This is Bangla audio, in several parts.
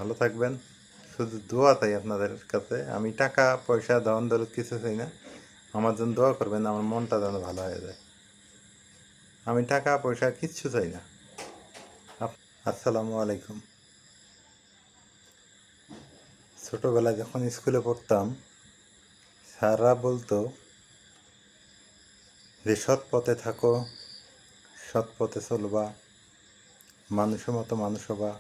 ভালো থাকবেন। শুধু দোয়া চাই আপনাদের কাছে। আমি টাকা পয়সা ধন দৌলত কিছু চাই না। আমার জন্য দোয়া করবেন, আমার মনটা যেন ভালো হয়ে যায়। আমি টাকা পয়সা কিচ্ছু চাই না। আসসালামু আলাইকুম। ছোটোবেলায় যখন স্কুলে পড়তাম, স্যাররা বলতো যে সৎ পথে থাকো, সৎ পথে চলবা, মানুষের মতো মানুষ হবা,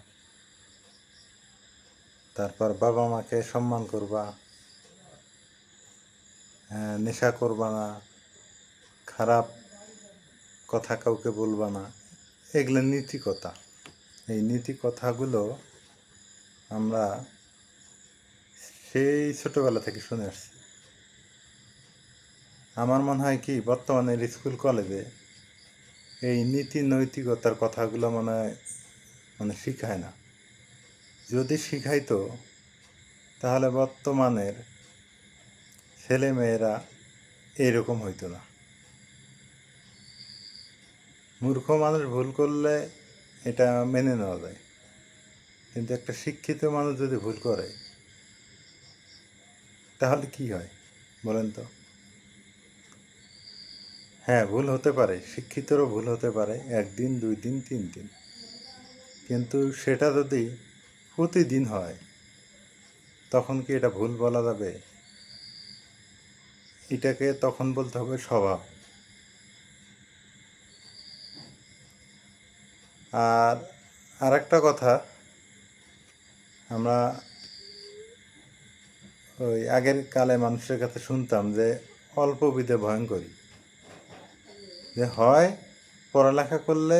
তারপর বাবা মাকে সম্মান করবা, নেশা করবা না, খারাপ কথা কাউকে বলবা না। এগুলো নীতি কথা। এই নীতি কথাগুলো আমরা সেই ছোটোবেলা থেকে শুনে আসছি। আমার মনে হয় কি বর্তমানের স্কুল কলেজে এই নীতি নৈতিকতার কথাগুলো মানে শিখায় না। যদি শিখাইতো তাহলে বর্তমানের ছেলে মেয়েরা এইরকম হইতো না। মূর্খ মানুষ ভুল করলে এটা মেনে নেওয়া যায়, কিন্তু একটা শিক্ষিত মানুষ যদি ভুল করে তাহলে কি হয় বলেন তো? হ্যাঁ, ভুল হতে পারে, শিক্ষিতরও ভুল হতে পারে, একদিন দুই দিন তিন দিন, কিন্তু সেটা যদি প্রতিদিন হয় তখন কি এটা ভুল বলা যাবে? এটাকে তখন বলতে হবে স্বভাব। আর আরেকটা কথা, আমরা ওই আগের কালে মানুষের কাছে শুনতাম যে অল্প বিদ্যে ভয়ঙ্করী। যে হয় পড়ালেখা করলে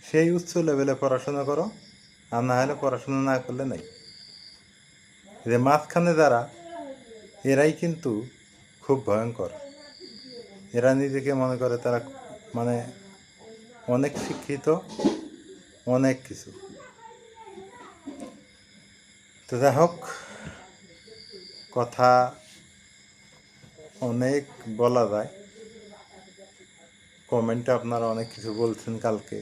সেই উচ্চ লেভেলে পড়াশোনা করো, আর না হলে পড়াশোনা না করলে নাই। যে মাঝখানে যারা, এরাই কিন্তু খুব ভয়ঙ্কর। এরা নিজেকে মনে করে তারা মানে অনেক শিক্ষিত, অনেক কিছু। তো যাই হোক, কথা অনেক বলা যায়। কমেন্টে আপনারা অনেক কিছু বলছেন কালকে,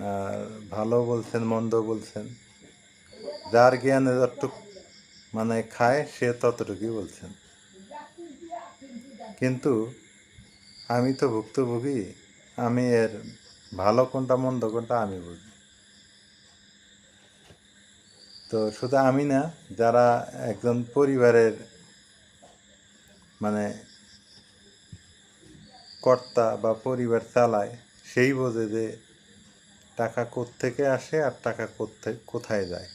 আর ভালো বলছেন মন্দ বলছেন। যার জ্ঞানে যতটুক মানে খায় সে ততটুকুই বলছেন, কিন্তু আমি তো ভুক্তভোগী। আমি এর ভালো কোনটা মন্দ কোনটা আমি বুঝি। তো শুধু আমি না, যারা একজন পরিবারের মানে কর্তা বা পরিবার চালায়, সেই বোঝে যে টাকা কোত্থেকে আসে আর টাকা কোথায় যায়।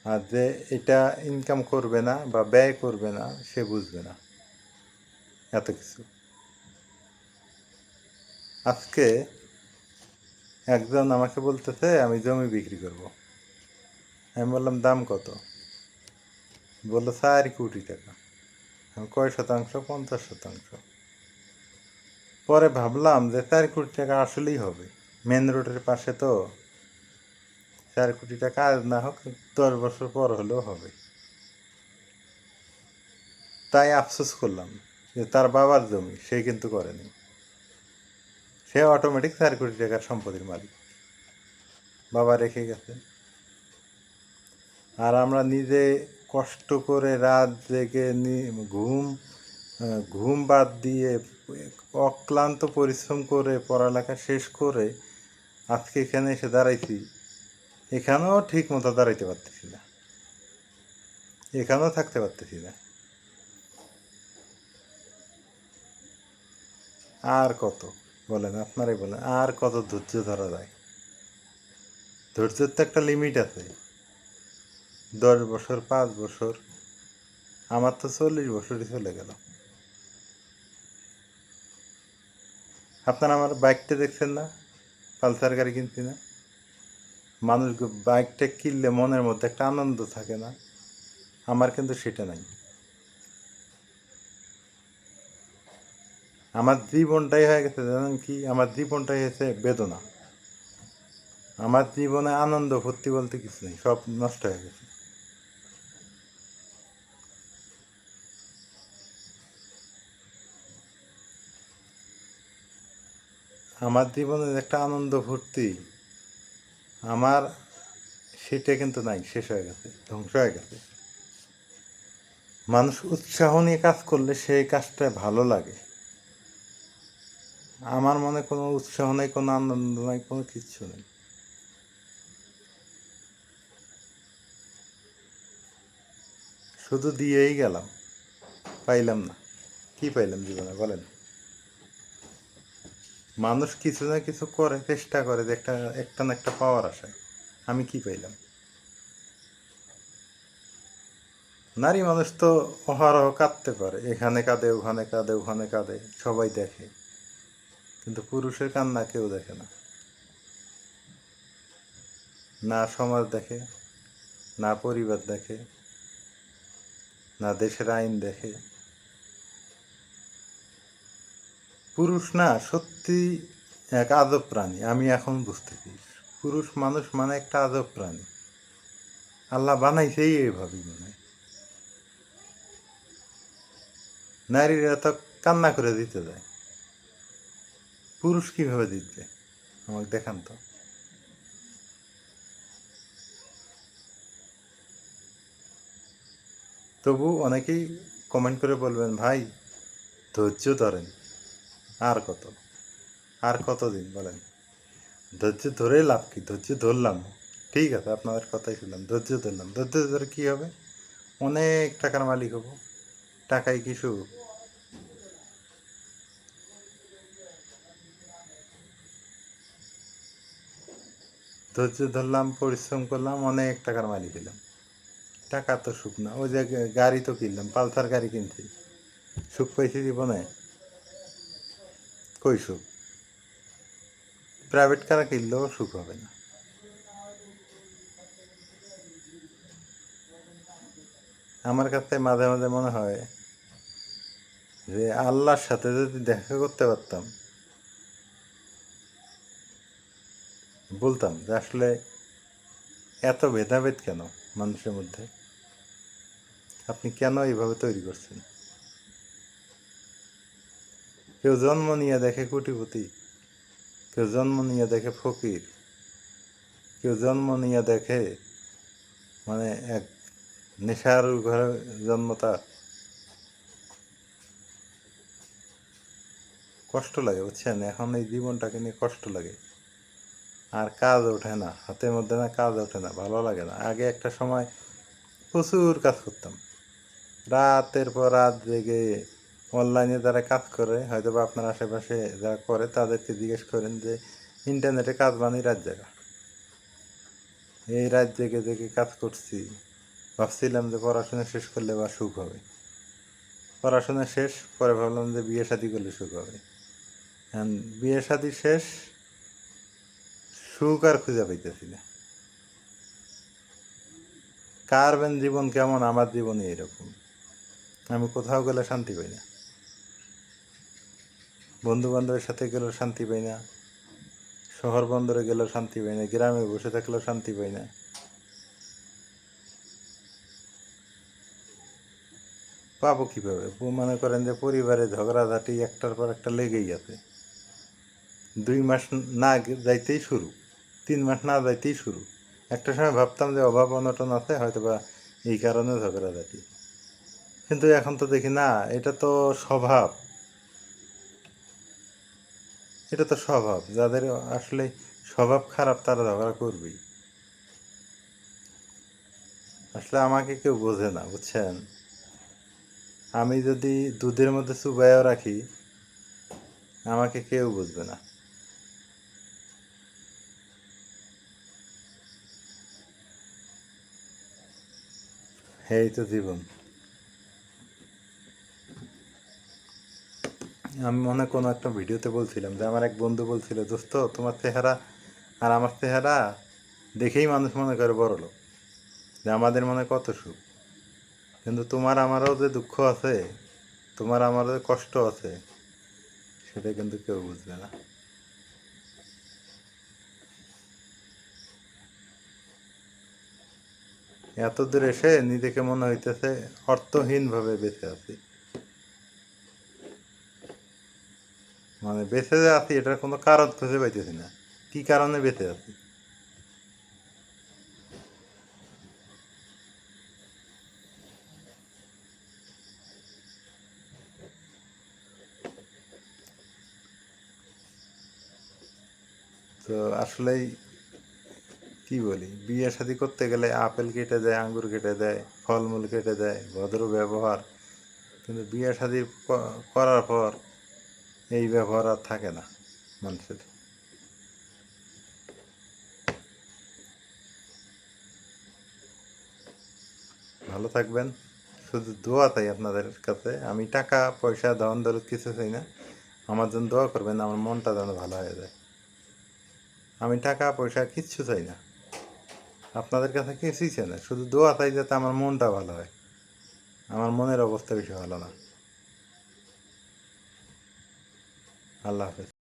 আর যে এটা ইনকাম করবে না বা ব্যয় করবে না, সে বুঝবে না এত কিছু। আজকে একজন আমাকে বলতেছে আমি জমি বিক্রি করব। আমি বললাম দাম কত? বললো 4 কোটি টাকা। আমি কয় শতাংশ? 50%। পরে ভাবলাম যে 4 কোটি টাকা আসলেই হবে, মেন রোডের পাশে তো। 4 কোটি টাকা আজ না হোক 10 বছর পর হলেও হবে। তাই আফসোস করলাম যে তার বাবার জমি সে কিন্তু করেনি। সে অটোমেটিক 4 কোটি টাকার সম্পত্তির মালিক, বাবা রেখে গেছে। আর আমরা নিজে কষ্ট করে রাত জেগে ঘুম ঘুম বাদ দিয়ে অক্লান্ত পরিশ্রম করে পড়ালেখা শেষ করে আজকে এখানে এসে দাঁড়াইছি। এখানেও ঠিক মতো দাঁড়াইতে পারতেছি না, এখানেও থাকতে পারতেছি না। আর কত বলেন, আপনারাই বলেন, আর কত ধৈর্য ধরা যায়? ধৈর্যের তো একটা লিমিট আছে। 10 বছর, 5 বছর, আমার তো 40 বছরই চলে গেল। আপনারা আমার বাইকটা দেখছেন না? পালসার গাড়ি কিনছি না? মানুষ বাইকটা কিনলে মনের মধ্যে একটা আনন্দ থাকে না? আমার কিন্তু সেটা নাই। আমার জীবনটাই হয়ে গেছে জানেন কি? আমার জীবনটাই হয়েছে বেদনা। আমার জীবনে আনন্দ ফুর্তি বলতে কিছু নেই, সব নষ্ট হয়ে গেছে। আমার জীবনের একটা আনন্দ ফুর্তি আমার সেটা কিন্তু নাই, শেষ হয়ে গেছে, ধ্বংস হয়ে গেছে। মানুষ উৎসাহ নিয়ে কাজ করলে সেই কাজটা ভালো লাগে। আমার মনে কোনো উৎসাহ নেই, কোনো আনন্দ নাই, কোনো কিচ্ছু নেই। শুধু দিয়েই গেলাম, পাইলাম না। কি পাইলাম জীবনে বলেন? মানুষ কিছু না কিছু করে, চেষ্টা করে যে একটা একটা না একটা পাওয়ার আশায়। আমি কি পাইলাম? নারী মানুষ তো অহরহ কাঁদতে পারে, এখানে কাঁদে, ওখানে কাঁদে, ওখানে কাঁদে, সবাই দেখে, কিন্তু পুরুষের কান্না কেউ দেখে না। না সমাজ দেখে, না পরিবার দেখে, না দেশের আইন দেখে। পুরুষ না সত্যি এক আজব প্রাণী, আমি এখন বুঝতেছি। পুরুষ মানুষ মানে একটা আজব প্রাণী। আল্লাহ বানাইছেই এইভাবেই মনে হয়। নারীরা তো কান্না করে দিতে যায়, পুরুষ কিভাবে দিতে? আমাকে দেখান তো। তবু অনেকেই কমেন্ট করে বলবেন, ভাই ধৈর্য ধরেন, আর কত, আর কতদিন বলেন? ধৈর্য ধরে লাভ কি? ধৈর্য ধরলাম, ঠিক আছে, আপনাদের কথাই শুনলাম, ধৈর্য ধরলাম, ধৈর্য ধরে কী হবে? অনেক টাকার মালিক হব, টাকাই কি সুখ? ধৈর্য ধরলাম, পরিশ্রম করলাম, অনেক টাকার মালিক হলাম, টাকা তো সুখ না। ওই যে গাড়ি তো কিনলাম, পালসার গাড়ি কিনছি, সুখ পাইছি জীবনে? কই সুখ? প্রাইভেট কার কিনলেও সুখ হবে না। আমার কাছে মাঝে মাঝে মনে হয় যে আল্লাহর সাথে যদি দেখা করতে পারতাম, বলতাম যে আসলে এত ভেদাভেদ কেন মানুষের মধ্যে? আপনি কেন এইভাবে তৈরি করছেন? কেউ জন্ম নিয়ে দেখে কোটিপতি, কেউ জন্ম নিয়ে দেখে ফকির, কেউ জন্ম নিয়ে দেখে মানে এক নেশার ঘরে জন্ম তার। কষ্ট লাগে বুঝছেন, এখন এই জীবনটাকে নিয়ে কষ্ট লাগে। আর কাজ ওঠে না, হাতের মধ্যে না কাজ ওঠে না, ভালো লাগে না। আগে একটা সময় প্রচুর কাজ করতাম, রাতের পর রাত জেগে অনলাইনে যারা কাজ করে, হয়তো বা আপনার আশেপাশে যারা করে তাদেরকে জিজ্ঞেস করেন যে ইন্টারনেটে কাজ বানি রাত জায়গা। এই রাত জেগে জেগে কাজ করছি, ভাবছিলাম যে পড়াশোনা শেষ করলে বা সুখ হবে। পড়াশোনা শেষ, পরে ভাবলাম যে বিয়ে শাদি করলে সুখ হবে। বিয়ে শাদি শেষ, সুখ আর খুঁজে পাইতেছি না। কার বেন জীবন কেমন, আমার জীবনে এরকম। আমি কোথাও গেলে শান্তি পাই না, বন্ধু বান্ধবের সাথে গেলেও শান্তি পাই না, শহর বন্দরে গেলেও শান্তি পাই না, গ্রামে বসে থাকলেও শান্তি পাই না। পাবো কীভাবে? মনে করেন যে পরিবারে ঝগড়াঝাটি একটার পর একটা লেগেই আছে। 2 মাস না যাইতেই শুরু, 3 মাস না যাইতেই শুরু। একটা সময় ভাবতাম যে অভাব অনটন আছে, হয়তো বা এই কারণে ঝগড়াঝাটি, কিন্তু এখন তো দেখি না, এটা তো স্বভাব। এটা তো স্বভাব, যাদের আসলে স্বভাব খারাপ তারা ঝগড়া করবেই। আসলে আমাকে কেউ বোঝে না বুঝছেন। আমি যদি দুধের মধ্যে চুবাইয়াও রাখি, আমাকে কেউ বুঝবে না। এই তো জীবন। আমি মনে হয় কোনো একটা ভিডিওতে বলছিলাম যে আমার এক বন্ধু বলছিল, দোস্ত তোমার চেহারা আর আমার চেহারা দেখেই মানুষ মনে করে বড় লোক, যে আমাদের মনে কত সুখ, কিন্তু তোমার আমারও যে দুঃখ আছে, তোমার আমারও যে কষ্ট আছে, সেটা কিন্তু কেউ বুঝবে না। এত দূর এসে নিজেকে মনে হইতেছে অর্থহীনভাবে বেঁচে আছি। মানে বেঁচে যে আছি এটার কোনো কারণ খুঁজে পাইতেছি না, কি কারণে বেঁচে আছি। তো আসলেই কি বলি, বিয়ে শাদী করতে গেলে আপেল কেটে দেয়, আঙ্গুর কেটে দেয়, ফলমূল কেটে দেয়, ভদ্র ব্যবহার। কিন্তু বিয়ে শাদী করার পর এই ব্যবহার আর থাকে না মানুষের। ভালো থাকবেন, শুধু দোয়া চাই আপনাদের কাছে। আমি টাকা পয়সা ধন দৌলত কিছু চাই না, আমার জন্য দোয়া করবেন, আমার মনটা যেন ভালো হয়ে যায়। আমি টাকা পয়সা কিচ্ছু চাই না, আপনাদের কাছে কিছুই চাই না, শুধু দোয়া চাই যাতে আমার মনটা ভালো হয়। আমার মনের অবস্থা বেশি ভালো না। আল্লাহ হাফেজ।